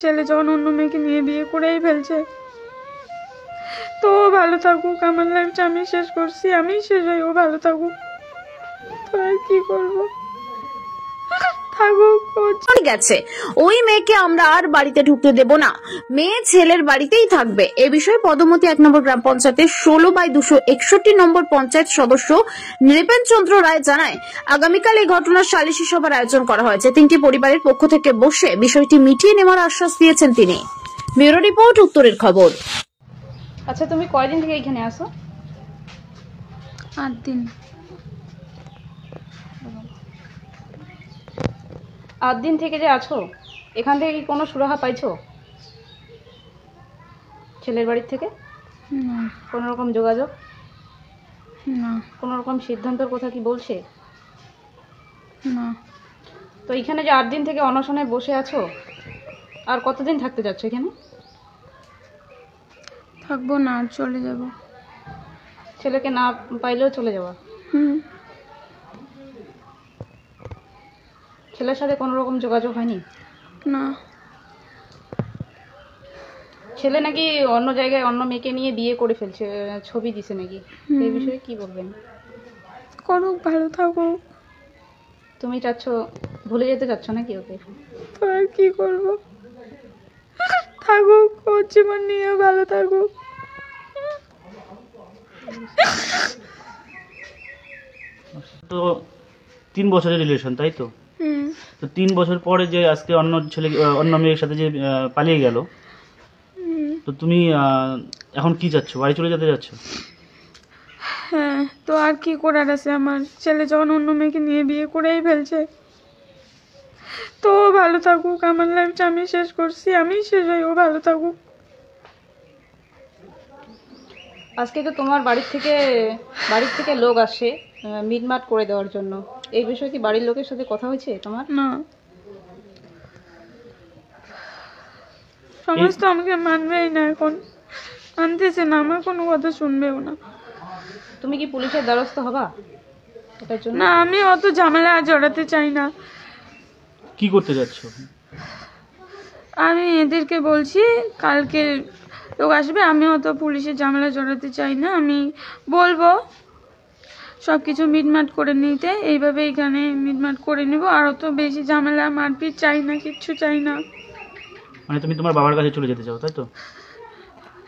ছেলে যখন অন্য মেয়েকে নিয়ে বিয়ে করেই ফেলছে, তো ও ভালো থাকুক, আমার লাইফটা আমি শেষ করছি, আমি শেষ হই, ও ভালো থাকুক, তো আর কি করবো, থাকুক। গেছে ওই মেয়েকে আমরা আর বাড়িতে ঢুকতে দেব না, মেয়ে ছেলের বাড়িতেই থাকবে। এ বিষয়ে পদমতি 1 নম্বর গ্রাম পঞ্চায়েতের 16/261 নম্বর পঞ্চায়েত সদস্য নৃপেন চন্দ্র রায় জানায়, আগামীকাল এই ঘটনার সালিশি সভার আয়োজন করা হয়েছে। 3টি পরিবারের পক্ষ থেকে বসে বিষয়টি মিটিয়ে নেওয়ার আশ্বাস দিয়েছেন তিনি। ব্যুরো রিপোর্ট, উত্তরের খবর। আচ্ছা, তুমি কয়দিন থেকে এখানে আসো? 8 দিন। 8 দিন থেকে যে আছো, এখান থেকে কি কোনো সুরাহা পাইছো ছেলের বাড়ির থেকে? না। কোনো রকম যোগাযোগ? না। কোনো রকম সিদ্ধান্তের কথা কি বলছে? না। তো এখানে যে 8 দিন থেকে অনশনে বসে আছো, আর কতদিন থাকতে যাচ্ছ এখানে? থাকবো না, আর চলে যাব। ছেলেকে না পাইলেও চলে যাওয়া? ছেলের সাথে কোনো রকম যোগাযোগ হয়নি? না। ছেলে নাকি অন্য জায়গায় অন্য মেয়েকে নিয়ে বিয়ে করে ফেলছে, ছবি দিছে নাকি, এই বিষয়ে কি বলবেন? করুক, ভালো থাকুক। তুমি চাচ্ছ, ভুলে যেতে চাচ্ছ নাকি ওকে? তো আর কি করবো, থাকুক, ওর জীবন নিয়ে ভালো থাকুক। তো 3 বছরের রিলেশন, তাই তো? তো 3 বছর পরে যে আজকে অন্য মেয়ের সাথে যে পালিয়ে গেল, তো তুমি এখন কি চাচ্ছ? বাড়ি চলে যেতে যাচ্ছ? হ্যাঁ, তো আর কি করার আছে, আমার ছেলে যখন অন্য মেয়েকে নিয়ে বিয়ে করেই ফেলছে, তো ও ভালো থাকুক, আমার লাইফটা আমি শেষ করছি, আমি শেষ হই, ও ভালো থাকুক। আজকে তো তোমার বাড়ির থেকে লোক আসে মিটমাট করে দেওয়ার জন্য, এই বিষয়ে কি বাড়ির লোকের সাথে কথা হয়েছে তোমার? না। সমাজ তো আমাকে মানবেই না, এখন মানতেছে না, আমার কোনো কথা শুনবেও না। তুমি কি পুলিশের দ্বারস্থ হবা এটার জন্য? না, আমি অত ঝামেলা জড়াতে চাই না। কি করতে যাচ্ছ? আমি এদেরকে বলছি কালকে লোক আসবে, আমি অত পুলিশের ঝামেলা জড়াতে চাই না, আমি বলবো সব কিছু মিটমাট করে নিতে, এইভাবে এখানে মিটমাট করে নিব, আর অত বেশি ঝামেলা মারপিট চাই না, কিচ্ছু চাই না। মানে তুমি তোমার বাবার কাছে চলে যেতে চাও, তাই তো?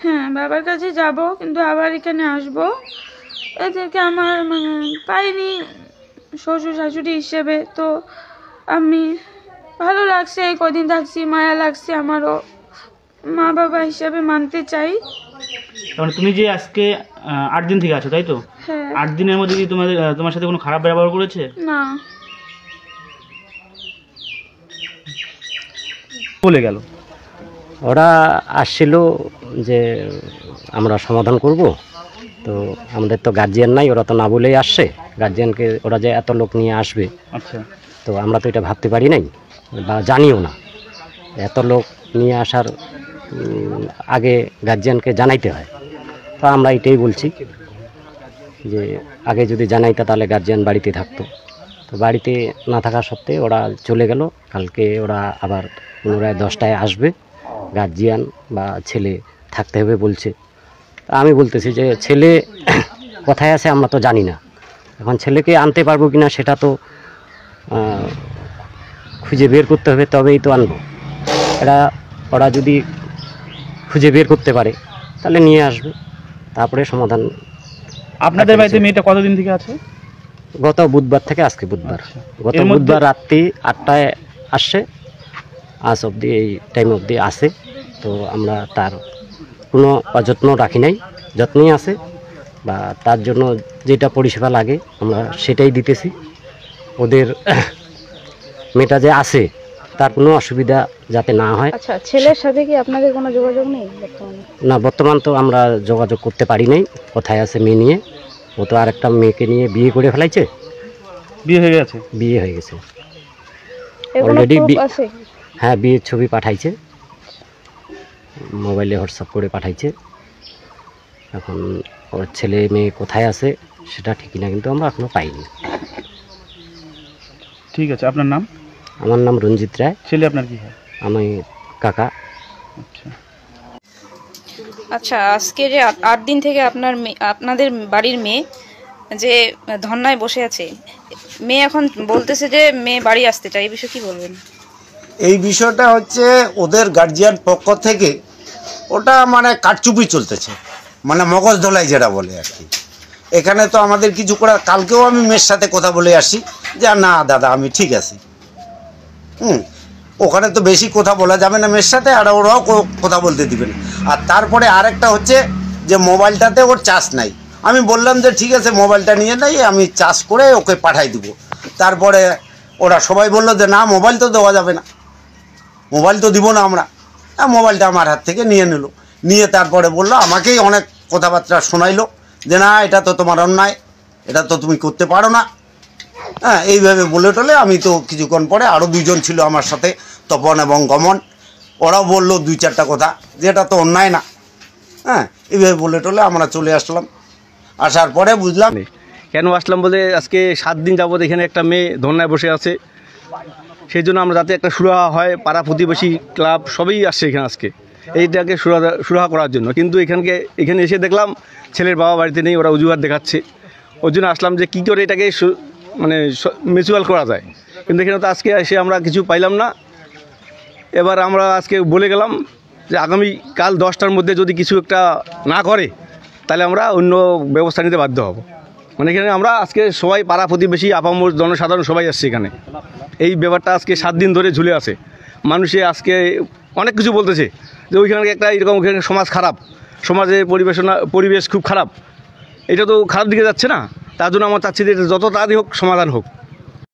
হ্যাঁ, বাবার কাছে যাব, কিন্তু আবার এখানে আসব। এদেরকে আমার পাইনি শ্বশুর শাশুড়ি হিসেবে, তো আমি ভালো লাগছে, এই কদিন থাকছি, মায়া লাগছে, আমারও মা বাবা হিসেবে মানতে চাই। মানে তুমি যে আজকে 8 দিন থেকে আছো, তাই তো? হ্যাঁ। 8 দিনের মধ্যে কি তোমার সাথে কোনো খারাপ ব্যবহার করেছে? না। বলে গেল ওরা আসছিল যে আমরা সমাধান করব, তো আমাদের তো গার্জিয়ান নাই, ওরা তো না বলেই আসছে। গার্জিয়ানকে ওরা যে এত লোক নিয়ে আসবে, আচ্ছা, তো আমরা তো এটা ভাবতে পারি নাই বা জানিও না। এত লোক নিয়ে আসার আগে গার্জিয়ানকে জানাইতে হয়। তো আমরা এটাই বলছি যে আগে যদি জানাইতা তাহলে গার্জিয়ান বাড়িতে থাকতো। তো বাড়িতে না থাকা সত্ত্বে ওরা চলে গেল। কালকে ওরা আবার পুনরায় 10টায় আসবে, গার্জিয়ান বা ছেলে থাকতে হবে বলছে। তা আমি বলতেছি যে ছেলে কোথায় আছে আমরা তো জানি না, এখন ছেলেকে আনতে পারবো কিনা সেটা তো খুঁজে বের করতে হবে, তবেই তো আনবো। ওরা যদি খুঁজে বের করতে পারে তাহলে নিয়ে আসবে, তারপরে সমাধান। আপনাদের বাড়িতে মেয়েটা কতদিন থেকে আছে? গত বুধবার থেকে আজকে বুধবার। গত বুধবার রাত্রি 8টায় আসছে, আজ অবধি এই টাইম অবধি আসে। তো আমরা তার কোনো অযত্ন রাখি নাই, যত্নই আছে, বা তার জন্য যেটা পরিষেবা লাগে আমরা সেটাই দিতেছি। ওদের মেয়েটা যে আছে তার কোনো অসুবিধা যাতে না হয়। আচ্ছা, ছেলের সাথে কি আপনাদের কোনো যোগাযোগ নেই বর্তমানে? না, বর্তমান তো আমরা যোগাযোগ করতে পারি নাই। কোথায় আছে মেয়ে নিয়ে, ও তো আরেকটা মেয়েকে নিয়ে বিয়ে করে ফেলাইছে। বিয়ে হয়ে গেছে? বিয়ে হয়ে গেছে অলরেডি। হ্যাঁ, বিয়ের ছবি পাঠাইছে, মোবাইলে হোয়াটসঅ্যাপ করে পাঠাইছে। এখন ওর ছেলে মেয়ে কোথায় আছে সেটা ঠিকই না, কিন্তু আমরা এখনো পাইনি। ঠিক আছে, আপনার নাম? আমার নাম রঞ্জিত রায়। ছেলে আপনার কি হয়? আমি কাকা। আচ্ছা। আচ্ছা, আজকে যে 8 দিন থেকে আপনাদের বাড়ির মেয়ে যে ধর্নায় বসে আছে, মেয়ে এখন বলতেছে যে মেয়ে বাড়ি আসতে চায়, এই বিষয়ে কি বলবেন? এই বিষয়টা হচ্ছে ওদের গার্জিয়ান পক্ষ থেকে ওটা মানে কারচুপি চলতেছে, মানে মগজ ধোলাই যেটা বলে আর কি। এখানে তো আমাদের কিছু করার, কালকেও আমি মেয়ের সাথে কথা বলে আসি যে না দাদা আমি ঠিক আছি। ওখানে তো বেশি কথা বলা যাবে না মেয়ের সাথে, আর ওরাও কথা বলতে দিবে না। আর তারপরে আরেকটা হচ্ছে যে মোবাইলটাতে ওর চার্জ নাই। আমি বললাম যে ঠিক আছে মোবাইলটা নিয়ে নেই, আমি চার্জ করে ওকে পাঠাই দিব। তারপরে ওরা সবাই বললো যে না মোবাইল তো দেওয়া যাবে না, মোবাইল তো দিব না আমরা। মোবাইলটা আমার হাত থেকে নিয়ে নিল, নিয়ে তারপরে বললো, আমাকেই অনেক কথাবার্তা শোনাইলো যে না এটা তো তোমার অন্যায়, এটা তো তুমি করতে পারো না। হ্যাঁ, এইভাবে বলে টলে আমি তো কিছুক্ষণ পরে আরও 2 জন ছিল আমার সাথে, তপন এবং গমন, ওরাও বললো 2-4টা কথা যে এটা তো অন্যায় না। হ্যাঁ, এইভাবে বলে টলে আমরা চলে আসলাম। আসার পরে বুঝলাম কেন আসলাম বলে আজকে 7 দিন যাবত এখানে একটা মেয়ে ধর্নায় বসে আছে, সেই জন্য আমরা যাতে একটা সুরাহা হয়, পাড়া প্রতিবেশী ক্লাব সবই আসছে এখানে আজকে এইটাকে সুরাহা করার জন্য। কিন্তু এখানে এসে দেখলাম ছেলের বাবা বাড়িতে নেই, ওরা অজুহাত দেখাচ্ছে। ওই জন্য আসলাম যে কী করে এটাকে মানে মিউচুয়াল করা যায়। কিন্তু এখানে তো আজকে এসে আমরা কিছু পাইলাম না। এবার আমরা আজকে বলে গেলাম যে আগামীকাল 10টার মধ্যে যদি কিছু একটা না করে তাহলে আমরা অন্য ব্যবস্থা নিতে বাধ্য হব। মানে এখানে আমরা আজকে সবাই পাড়া প্রতিবেশী আপামর জনসাধারণ সবাই আসছে এখানে। এই ব্যাপারটা আজকে 7 দিন ধরে ঝুলে আছে। মানুষে আজকে অনেক কিছু বলতেছে যে ওইখানে একটা এরকম ওইখানে সমাজ খারাপ, সমাজের পরিবেশ খুব খারাপ, এটা তো খারাপ দিকে যাচ্ছে না। তার জন্য আমরা চাচ্ছি যে যত তাড়াতাড়ি হোক সমাধান হোক।